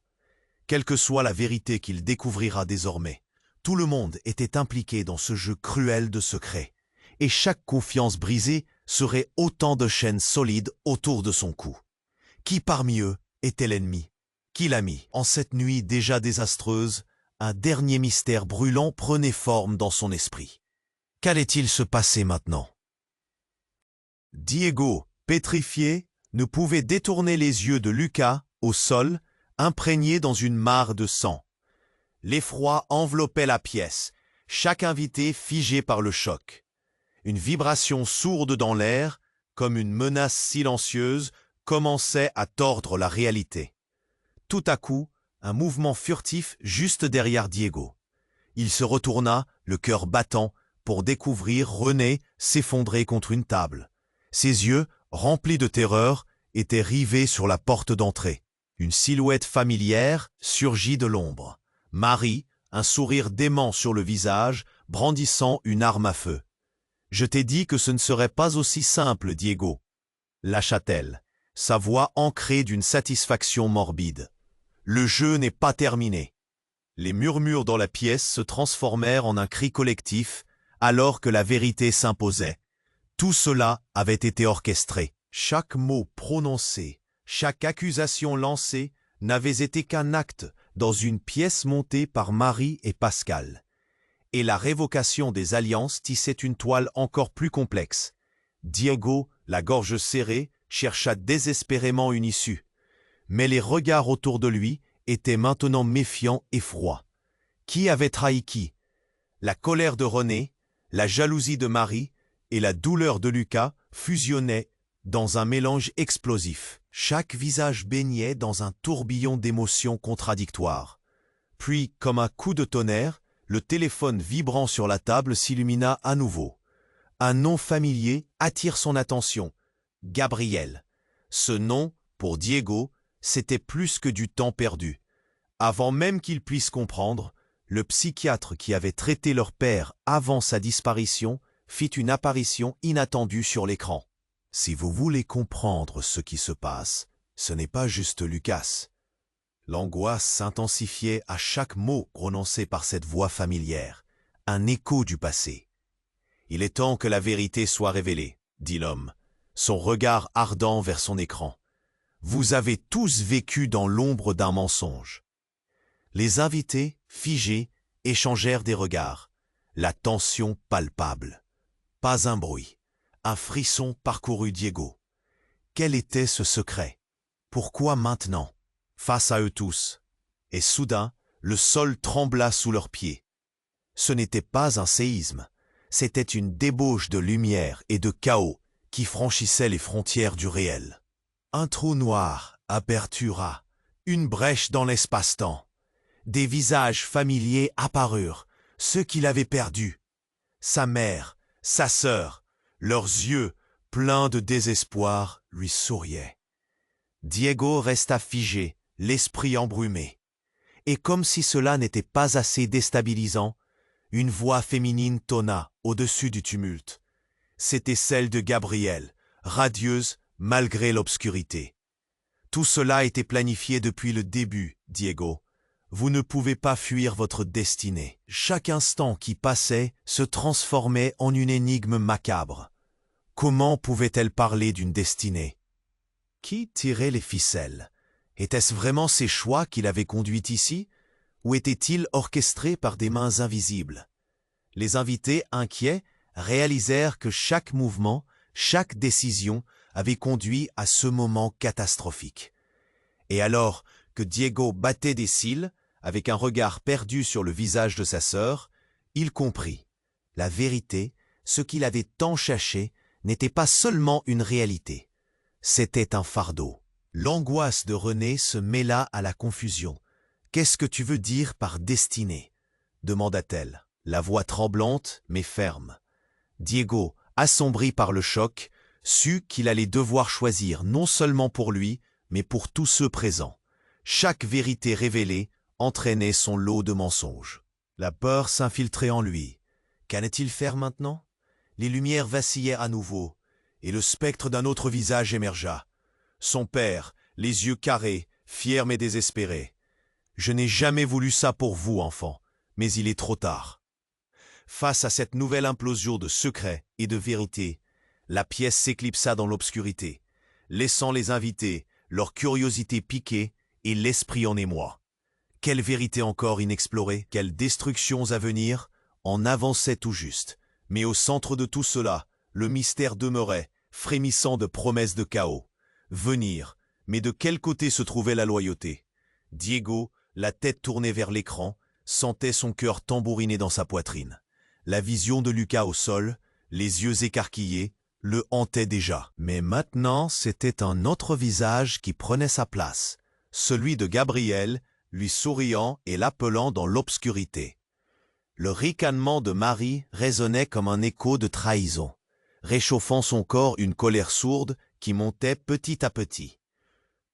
Quelle que soit la vérité qu'il découvrira désormais, tout le monde était impliqué dans ce jeu cruel de secrets, et chaque confiance brisée serait autant de chaînes solides autour de son cou. Qui parmi eux était l'ennemi? Qui l'ami? En cette nuit déjà désastreuse, un dernier mystère brûlant prenait forme dans son esprit. Qu'allait-il se passer maintenant? Diego, pétrifié, ne pouvait détourner les yeux de Lucas, au sol, imprégné dans une mare de sang. L'effroi enveloppait la pièce, chaque invité figé par le choc. Une vibration sourde dans l'air, comme une menace silencieuse, commençait à tordre la réalité. Tout à coup, un mouvement furtif juste derrière Diego. Il se retourna, le cœur battant, pour découvrir René s'effondrer contre une table. Ses yeux, remplis de terreur, étaient rivés sur la porte d'entrée. Une silhouette familière surgit de l'ombre. Marie, un sourire dément sur le visage, brandissant une arme à feu. « Je t'ai dit que ce ne serait pas aussi simple, Diego. » lâcha-t-elle, sa voix ancrée d'une satisfaction morbide. « Le jeu n'est pas terminé. » Les murmures dans la pièce se transformèrent en un cri collectif, alors que la vérité s'imposait. Tout cela avait été orchestré. Chaque mot prononcé, chaque accusation lancée n'avait été qu'un acte dans une pièce montée par Marie et Pascal. Et la révocation des alliances tissait une toile encore plus complexe. Diego, la gorge serrée, chercha désespérément une issue. Mais les regards autour de lui étaient maintenant méfiants et froids. Qui avait trahi qui? La colère de René, la jalousie de Marie et la douleur de Lucas fusionnaient dans un mélange explosif. Chaque visage baignait dans un tourbillon d'émotions contradictoires. Puis, comme un coup de tonnerre, le téléphone vibrant sur la table s'illumina à nouveau. Un nom familier attire son attention. Gabriel. Ce nom, pour Diego, c'était plus que du temps perdu. Avant même qu'il puisse comprendre, le psychiatre qui avait traité leur père avant sa disparition fit une apparition inattendue sur l'écran. Si vous voulez comprendre ce qui se passe, ce n'est pas juste Lucas. L'angoisse s'intensifiait à chaque mot prononcé par cette voix familière, un écho du passé. « Il est temps que la vérité soit révélée, » dit l'homme, son regard ardent vers son écran. « Vous avez tous vécu dans l'ombre d'un mensonge. » Les invités, figés, échangèrent des regards, la tension palpable. Pas un bruit. Un frisson parcourut Diego. Quel était ce secret? Pourquoi maintenant? Face à eux tous. Et soudain, le sol trembla sous leurs pieds. Ce n'était pas un séisme, c'était une débauche de lumière et de chaos qui franchissait les frontières du réel. Un trou noir apertura, une brèche dans l'espace-temps. Des visages familiers apparurent, ceux qu'il avait perdus. Sa mère, sa sœur, leurs yeux, pleins de désespoir, lui souriaient. Diego resta figé, l'esprit embrumé. Et comme si cela n'était pas assez déstabilisant, une voix féminine tonna au-dessus du tumulte. C'était celle de Gabriel, radieuse malgré l'obscurité. Tout cela était planifié depuis le début, Diego. Vous ne pouvez pas fuir votre destinée. Chaque instant qui passait se transformait en une énigme macabre. Comment pouvait-elle parler d'une destinée? Qui tirait les ficelles? Était-ce vraiment ses choix qui l'avaient conduite ici? Ou était-il orchestré par des mains invisibles? Les invités, inquiets, réalisèrent que chaque mouvement, chaque décision avait conduit à ce moment catastrophique. Et alors que Diego battait des cils, avec un regard perdu sur le visage de sa sœur, il comprit. La vérité, ce qu'il avait tant cherché, n'était pas seulement une réalité, c'était un fardeau. L'angoisse de René se mêla à la confusion. « Qu'est-ce que tu veux dire par destinée » demanda-t-elle, la voix tremblante mais ferme. Diego, assombri par le choc, sut qu'il allait devoir choisir non seulement pour lui, mais pour tous ceux présents. Chaque vérité révélée entraînait son lot de mensonges. La peur s'infiltrait en lui. Qu'allait-il faire maintenant? Les lumières vacillèrent à nouveau, et le spectre d'un autre visage émergea. Son père, les yeux carrés, fiers mais désespérés. « Je n'ai jamais voulu ça pour vous, enfant, mais il est trop tard. » Face à cette nouvelle implosion de secrets et de vérités, la pièce s'éclipsa dans l'obscurité, laissant les invités, leur curiosité piquée et l'esprit en émoi. Quelle vérité encore inexplorée, quelles destructions à venir, en avançaient tout juste. Mais au centre de tout cela, le mystère demeurait, frémissant de promesses de chaos. Venir, mais de quel côté se trouvait la loyauté? Diego, la tête tournée vers l'écran, sentait son cœur tambouriner dans sa poitrine. La vision de Lucas au sol, les yeux écarquillés, le hantait déjà. Mais maintenant, c'était un autre visage qui prenait sa place, celui de Gabriel, lui souriant et l'appelant dans l'obscurité. Le ricanement de Marie résonnait comme un écho de trahison, réchauffant son corps une colère sourde qui montait petit à petit.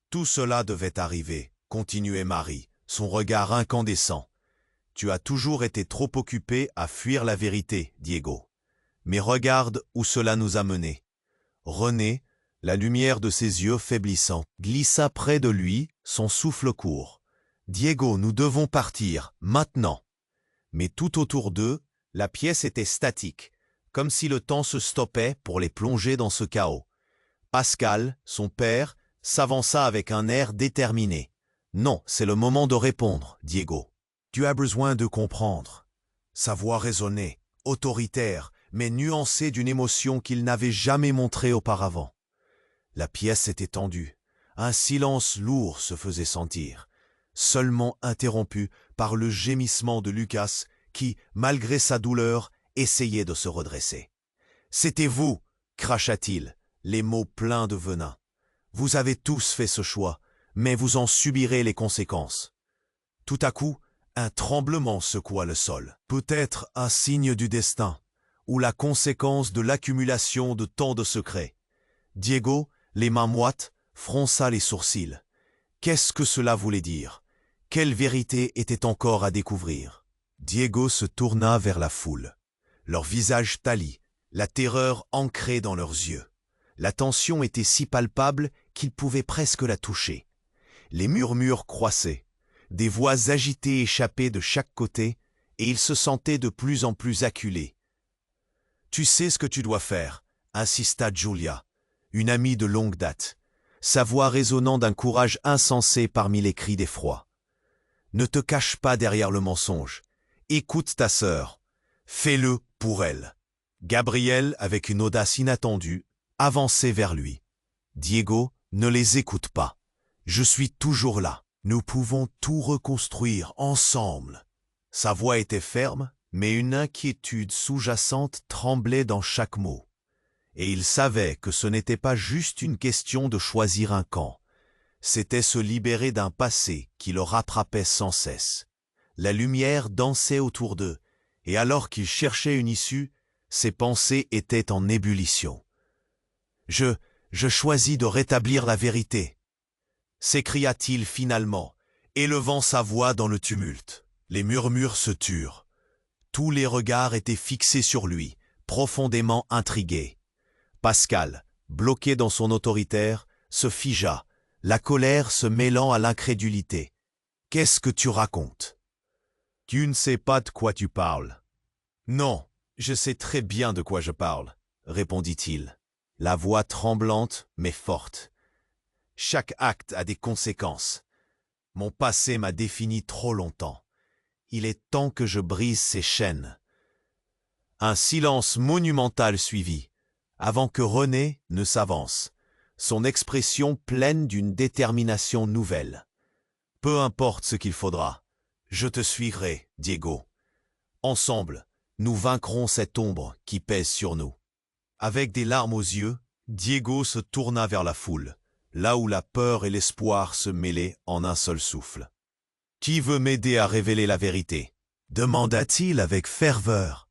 Tout cela devait arriver, continuait Marie, son regard incandescent. Tu as toujours été trop occupé à fuir la vérité, Diego. Mais regarde où cela nous a menés. René, la lumière de ses yeux faiblissant, glissa près de lui, son souffle court. Diego, nous devons partir, maintenant. Mais tout autour d'eux, la pièce était statique, comme si le temps se stoppait pour les plonger dans ce chaos. Pascal, son père, s'avança avec un air déterminé. « Non, c'est le moment de répondre, Diego. Tu as besoin de comprendre. » Sa voix résonnait, autoritaire, mais nuancée d'une émotion qu'il n'avait jamais montrée auparavant. La pièce était tendue. Un silence lourd se faisait sentir, seulement interrompu par le gémissement de Lucas qui, malgré sa douleur, essayait de se redresser. « C'était vous !» cracha-t-il, les mots pleins de venin. « Vous avez tous fait ce choix, mais vous en subirez les conséquences. » Tout à coup, un tremblement secoua le sol. Peut-être un signe du destin, ou la conséquence de l'accumulation de tant de secrets. Diego, les mains moites, fronça les sourcils. Qu'est-ce que cela voulait dire? Quelle vérité était encore à découvrir? Diego se tourna vers la foule. Leur visage pâlit, la terreur ancrée dans leurs yeux. La tension était si palpable qu'il pouvait presque la toucher. Les murmures croissaient, des voix agitées échappaient de chaque côté, et il se sentait de plus en plus acculé. « Tu sais ce que tu dois faire » insista Julia, une amie de longue date, sa voix résonnant d'un courage insensé parmi les cris d'effroi. « Ne te cache pas derrière le mensonge. Écoute ta sœur. Fais-le pour elle. » Gabriel, avec une audace inattendue, avançait vers lui. « Diego, ne les écoute pas. Je suis toujours là. Nous pouvons tout reconstruire ensemble. » Sa voix était ferme, mais une inquiétude sous-jacente tremblait dans chaque mot. Et il savait que ce n'était pas juste une question de choisir un camp. C'était se libérer d'un passé qui le rattrapait sans cesse. La lumière dansait autour d'eux, et alors qu'il cherchait une issue, ses pensées étaient en ébullition. « Je choisis de rétablir la vérité !» s'écria-t-il finalement, élevant sa voix dans le tumulte. Les murmures se turent. Tous les regards étaient fixés sur lui, profondément intrigués. Pascal, bloqué dans son autoritaire, se figea, la colère se mêlant à l'incrédulité. « Qu'est-ce que tu racontes? Tu ne sais pas de quoi tu parles. »« Non, je sais très bien de quoi je parle, » répondit-il, la voix tremblante mais forte. « Chaque acte a des conséquences. Mon passé m'a défini trop longtemps. Il est temps que je brise ces chaînes. » Un silence monumental suivit, avant que René ne s'avance, son expression pleine d'une détermination nouvelle. « Peu importe ce qu'il faudra, je te suivrai, Diego. Ensemble, nous vaincrons cette ombre qui pèse sur nous. » Avec des larmes aux yeux, Diego se tourna vers la foule, là où la peur et l'espoir se mêlaient en un seul souffle. « Qui veut m'aider à révéler la vérité ?» demanda-t-il avec ferveur.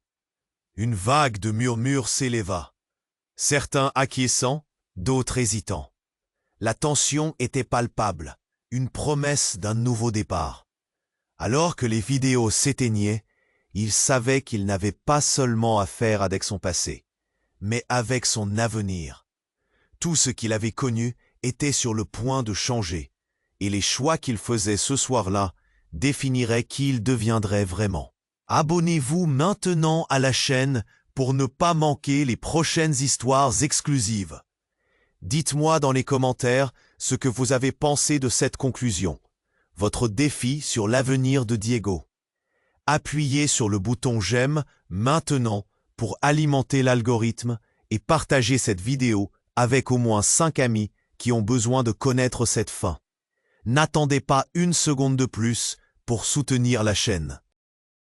Une vague de murmures s'éleva, certains acquiescents, d'autres hésitants. La tension était palpable, une promesse d'un nouveau départ. Alors que les vidéos s'éteignaient, il savait qu'il n'avait pas seulement affaire avec son passé, mais avec son avenir. Tout ce qu'il avait connu était sur le point de changer, et les choix qu'il faisait ce soir-là définiraient qui il deviendrait vraiment. Abonnez-vous maintenant à la chaîne pour ne pas manquer les prochaines histoires exclusives. Dites-moi dans les commentaires ce que vous avez pensé de cette conclusion, votre défi sur l'avenir de Diego. Appuyez sur le bouton j'aime maintenant pour alimenter l'algorithme et partagez cette vidéo avec au moins 5 amis qui ont besoin de connaître cette fin. N'attendez pas une seconde de plus pour soutenir la chaîne.